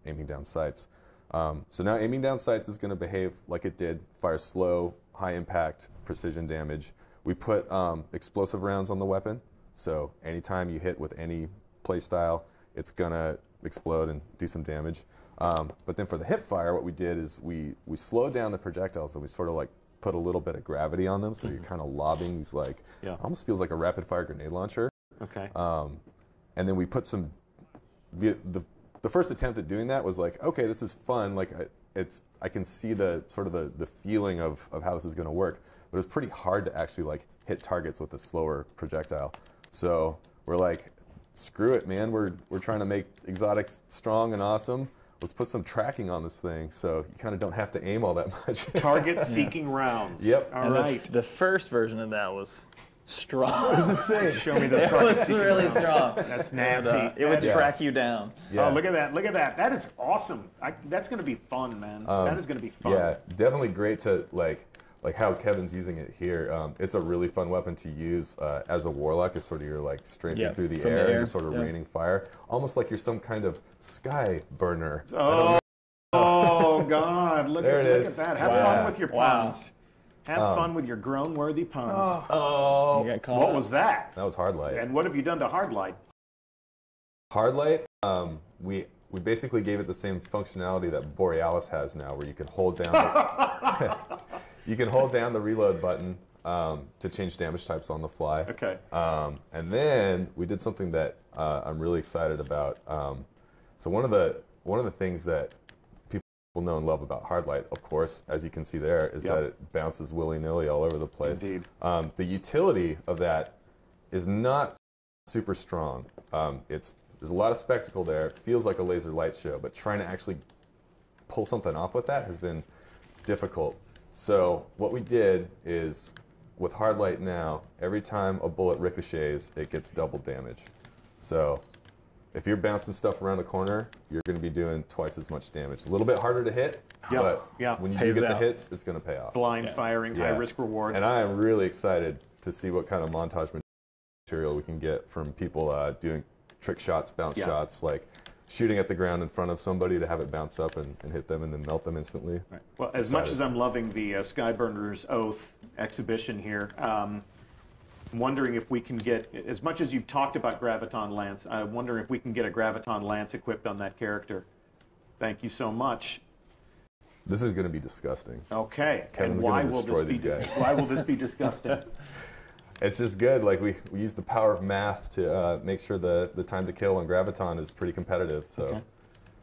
aiming down sights. So now aiming down sights is going to behave like it did, fire slow, high impact, precision damage. We put explosive rounds on the weapon, so anytime you hit with any play style, it's going to explode and do some damage. But then for the hip fire, what we did is we slowed down the projectiles, and we sort of like put a little bit of gravity on them, so you're kind of lobbing these like, almost feels like a rapid fire grenade launcher. Okay. And then we put some, the first attempt at doing that was like, okay, this is fun. Like I can see the sort of the feeling of how this is going to work, but it's pretty hard to actually like hit targets with a slower projectile. So we're like, screw it, man. We're trying to make exotics strong and awesome. Let's put some tracking on this thing, so you kind of don't have to aim all that much. Target-seeking rounds. Yep. All right. The first version of that was strong. It was insane. Show me those It was target-seeking really rounds. strong. That's nasty. And, it would track you down. Yeah. Oh, look at that. Look at that. That is awesome. That's going to be fun, man. That is going to be fun. Yeah, definitely great to like how Kevin's using it here. It's a really fun weapon to use as a warlock. It's sort of you're like strafing through the air and just sort of raining fire, almost like you're some kind of sky burner. Oh God! Look at that. Have fun with your puns. Have fun with your groan-worthy puns. Oh, What was that? that was hard light. And what have you done to hard light? Hard light, we basically gave it the same functionality that Borealis has now, where you can hold down you can hold down the reload button to change damage types on the fly. Okay. And then we did something that I'm really excited about. So one of the things that know and love about Hardlight, of course, as you can see there, is that it bounces willy-nilly all over the place. Indeed. The utility of that is not super strong. There's a lot of spectacle there. It feels like a laser light show, but trying to actually pull something off with that has been difficult. So what we did is, with Hardlight now, every time a bullet ricochets, it gets double damage. So if you're bouncing stuff around the corner, you're going to be doing twice as much damage. A little bit harder to hit, but when you do get the hits, it's going to pay off. Blind firing, high risk reward. And I am really excited to see what kind of montage material we can get from people doing trick shots, bounce shots, like shooting at the ground in front of somebody to have it bounce up and hit them and then melt them instantly. Right. Well, as much as I'm loving the Skyburner's Oath exhibition here, I'm wondering if we can get, as much as you've talked about Graviton Lance, I'm wondering if we can get a Graviton Lance equipped on that character. Thank you so much. This is going to be disgusting. Okay. Kevin's and why going to destroy these guys. Why will this be disgusting? It's just good. Like we use the power of math to make sure the time to kill on Graviton is pretty competitive. So,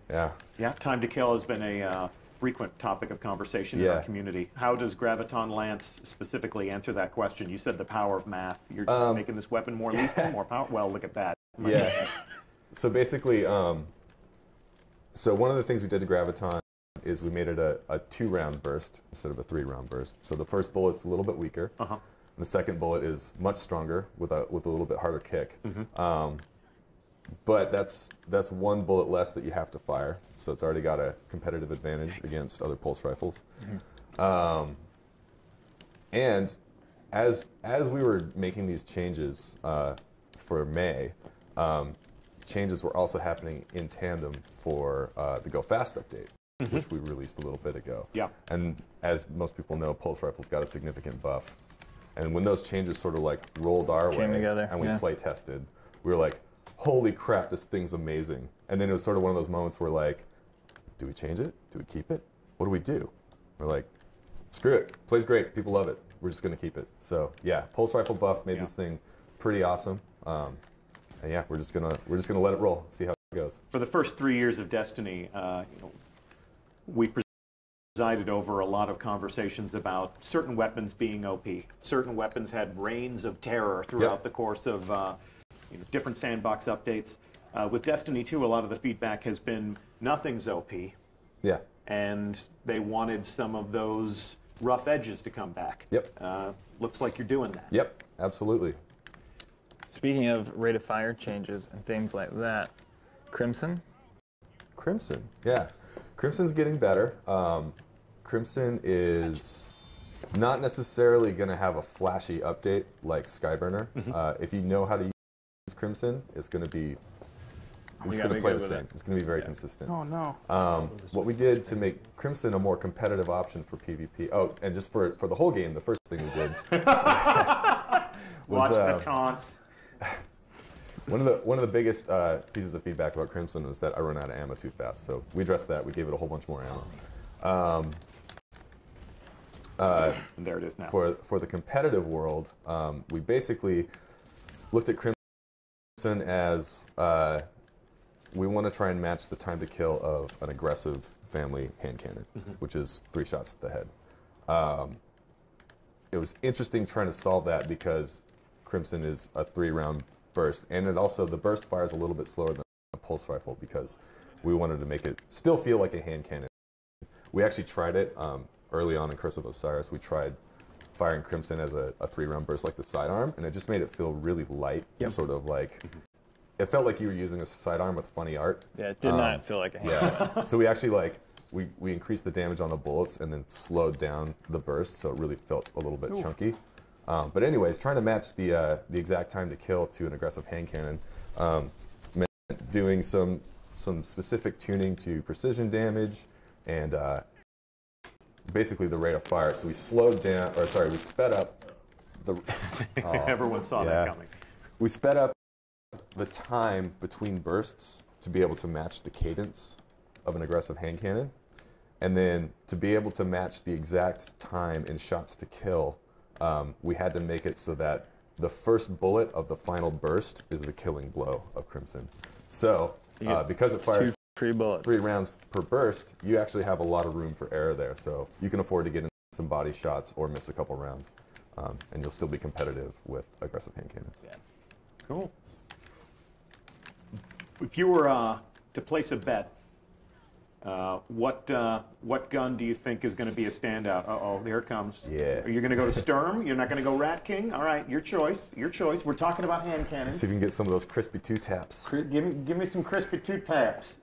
yeah, time to kill has been a frequent topic of conversation in our community. How does Graviton Lance specifically answer that question? You said the power of math. You're just making this weapon more lethal, more power. Well, look at that. So basically, so one of the things we did to Graviton is we made it a 2-round burst instead of a 3-round burst. So the first bullet's a little bit weaker. The second bullet is much stronger with a little bit harder kick. But that's one bullet less that you have to fire, so it's already got a competitive advantage against other pulse rifles. And as we were making these changes for May, changes were also happening in tandem for the Go Fast update, which we released a little bit ago. And as most people know, pulse rifles got a significant buff. And when those changes sort of like rolled our way together, and we play tested, we were like, holy crap, this thing's amazing. And then it was sort of one of those moments where like, do we change it? Do we keep it? What do we do? We're like, screw it. Plays great. People love it. We're just going to keep it. So yeah, pulse rifle buff made this thing pretty awesome. And yeah, we're just gonna let it roll. See how it goes. For the first 3 years of Destiny, we presided over a lot of conversations about certain weapons being OP. Certain weapons had reigns of terror throughout the course of different sandbox updates. With Destiny 2, a lot of the feedback has been nothing's OP. And they wanted some of those rough edges to come back. Looks like you're doing that. Absolutely. Speaking of rate of fire changes and things like that, Crimson? Yeah. Crimson's getting better. Crimson is not necessarily going to have a flashy update like Skyburner. If you know how to use Crimson, it's going to be play the same. It's going to be very consistent. Oh no. What we did to make Crimson a more competitive option for PvP. Oh, and just for the whole game, the first thing we did was watch the taunts. One of the biggest pieces of feedback about Crimson was that I run out of ammo too fast. So we addressed that. We gave it a whole bunch more ammo. And there it is now. For the competitive world, we basically looked at Crimson as we want to try and match the time to kill of an aggressive family hand cannon, which is 3 shots to the head. It was interesting trying to solve that because Crimson is a 3-round burst, and it also, the burst fires a little bit slower than a pulse rifle because we wanted to make it still feel like a hand cannon. We actually tried it early on in Curse of Osiris. We tried firing Crimson as a 3-round burst like the sidearm, and it just made it feel really light, sort of like, it felt like you were using a sidearm with funny art. Yeah, it did not feel like a hand cannon. So we actually we increased the damage on the bullets and then slowed down the burst, so it really felt a little bit chunky. But anyways, trying to match the exact time to kill to an aggressive hand cannon meant doing some specific tuning to precision damage and basically the rate of fire. So we slowed down, or sorry, we sped up the. Everyone saw that coming. We sped up the time between bursts to be able to match the cadence of an aggressive hand cannon, and then to be able to match the exact time in shots to kill. We had to make it so that the first bullet of the final burst is the killing blow of Crimson. So because it fires 3 bullets. 3 rounds per burst, you actually have a lot of room for error there. So you can afford to get in some body shots or miss a couple rounds. And you'll still be competitive with aggressive hand cannons. Yeah. Cool. If you were to place a bet, what gun do you think is going to be a standout? Uh-oh, there it comes. Yeah. Are you going to go to Sturm? You're not going to go Rat King? All right, your choice. Your choice. We're talking about hand cannons. See if you can get some of those crispy 2-taps. Give me some crispy 2-taps.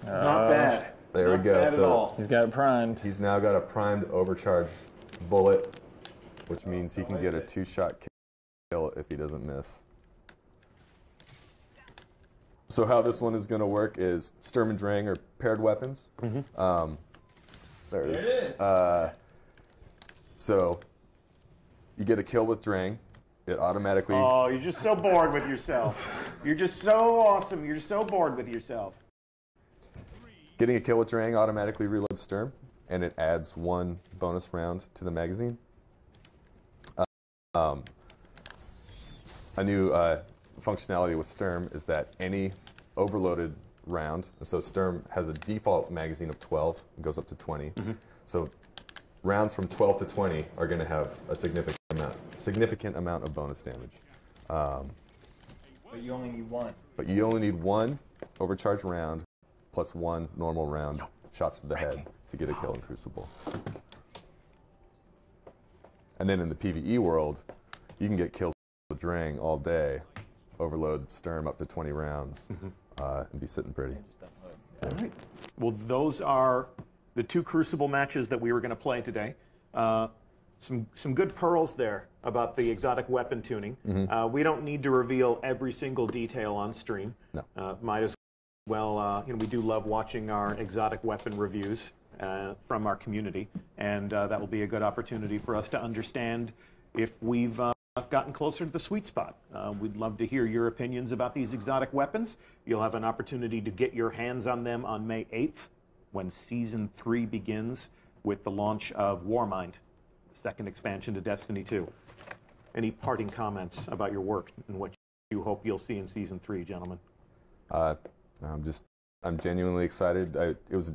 Not bad. There we Not go. bad at So all. He's got it primed. he's now got a primed overcharge bullet, which means he can get a 2-shot kill if he doesn't miss. So how this one is going to work is Sturm and Drang are paired weapons. There it is. So you get a kill with Drang. It automatically... Oh, you're just so bored with yourself. You're just so awesome. You're so bored with yourself. Getting a kill with Drang automatically reloads Sturm, and it adds 1 bonus round to the magazine. A new functionality with Sturm is that any overloaded round, and so Sturm has a default magazine of 12, and goes up to 20. So rounds from 12 to 20 are going to have a significant amount of bonus damage. But you only need 1. But you only need 1 overcharged round plus 1 normal round shots to the head to get a kill in Crucible. And then in the PvE world, you can get kills with Drang all day, overload Sturm up to 20 rounds, and be sitting pretty. All right. Well, those are the 2 Crucible matches that we were going to play today. Some good pearls there about the exotic weapon tuning. We don't need to reveal every single detail on stream. No. Might as well, we do love watching our exotic weapon reviews from our community, and that will be a good opportunity for us to understand if we've gotten closer to the sweet spot. We'd love to hear your opinions about these exotic weapons. You'll have an opportunity to get your hands on them on May 8th when Season 3 begins with the launch of Warmind, the 2nd expansion to Destiny 2. Any parting comments about your work and what you hope you'll see in Season 3, gentlemen? I'm genuinely excited. It was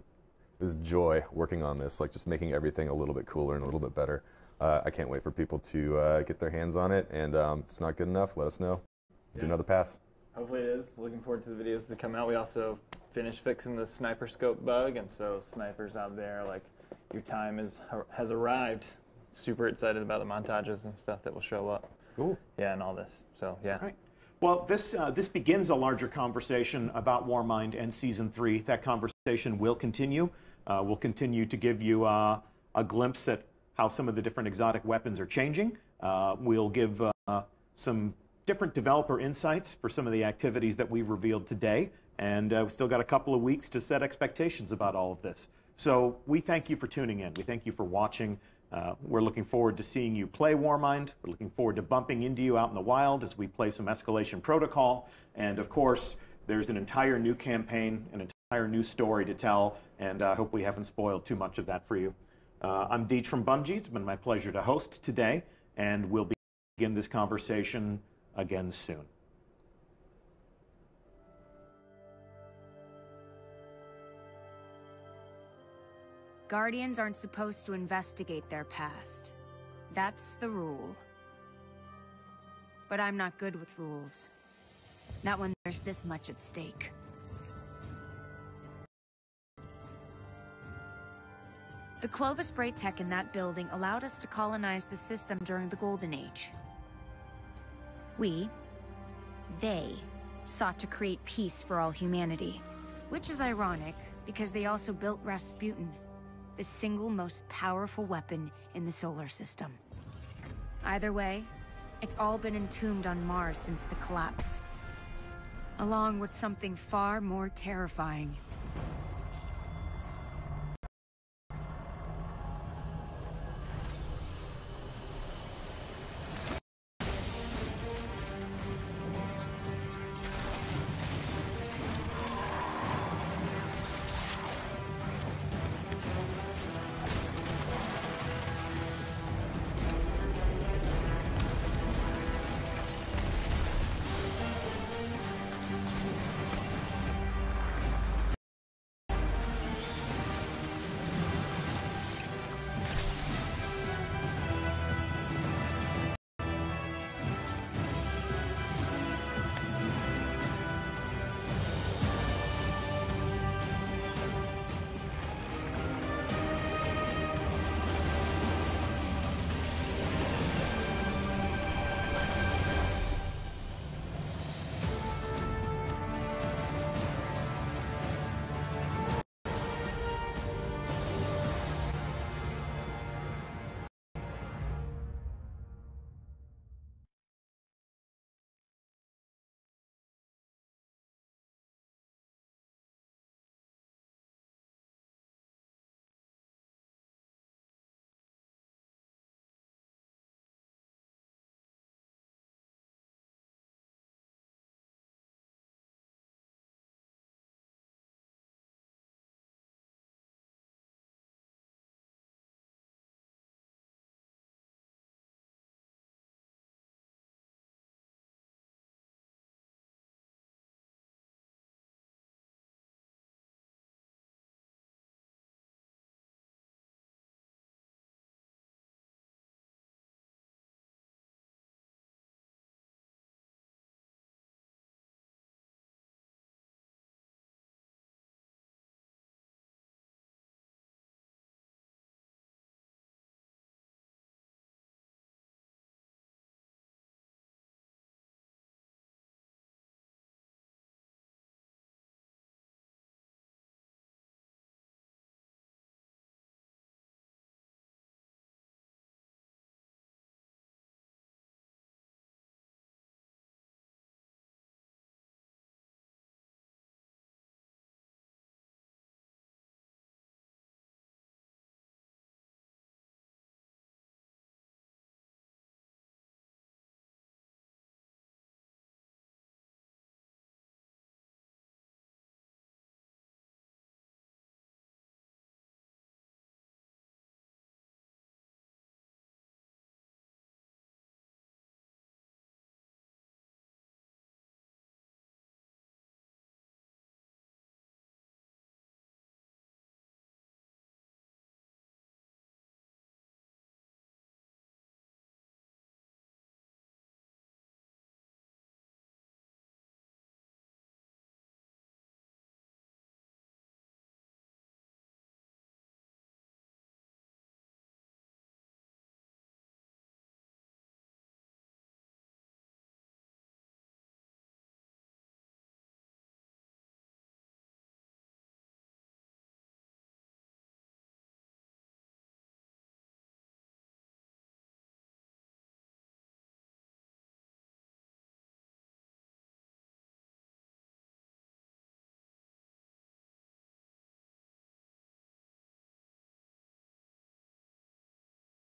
joy working on this, like just making everything a little bit cooler and a little bit better. I can't wait for people to get their hands on it, and if it's not good enough, let us know. Do another pass. Hopefully it is. Looking forward to the videos that come out. We also finished fixing the sniper scope bug, and so snipers out there, like, your time has arrived. Super excited about the montages and stuff that will show up. Cool. Yeah, and all this. So yeah. All right. Well, this begins a larger conversation about Warmind and Season 3. That conversation will continue. We'll continue to give you a glimpse at how some of the different exotic weapons are changing. We'll give some different developer insights for some of the activities that we've revealed today. And we've still got a couple of weeks to set expectations about all of this. So we thank you for tuning in. We thank you for watching. We're looking forward to seeing you play Warmind. We're looking forward to bumping into you out in the wild as we play some Escalation Protocol. And of course, there's an entire new campaign, an entire new story to tell, and I hope we haven't spoiled too much of that for you. I'm Deej from Bungie. It's been my pleasure to host today, and we'll begin this conversation again soon. Guardians aren't supposed to investigate their past. That's the rule. But I'm not good with rules. Not when there's this much at stake. The Clovis Bray tech in that building allowed us to colonize the system during the Golden Age. They, sought to create peace for all humanity. Which is ironic, because they also built Rasputin, the single most powerful weapon in the solar system. Either way, it's all been entombed on Mars since the collapse. Along with something far more terrifying.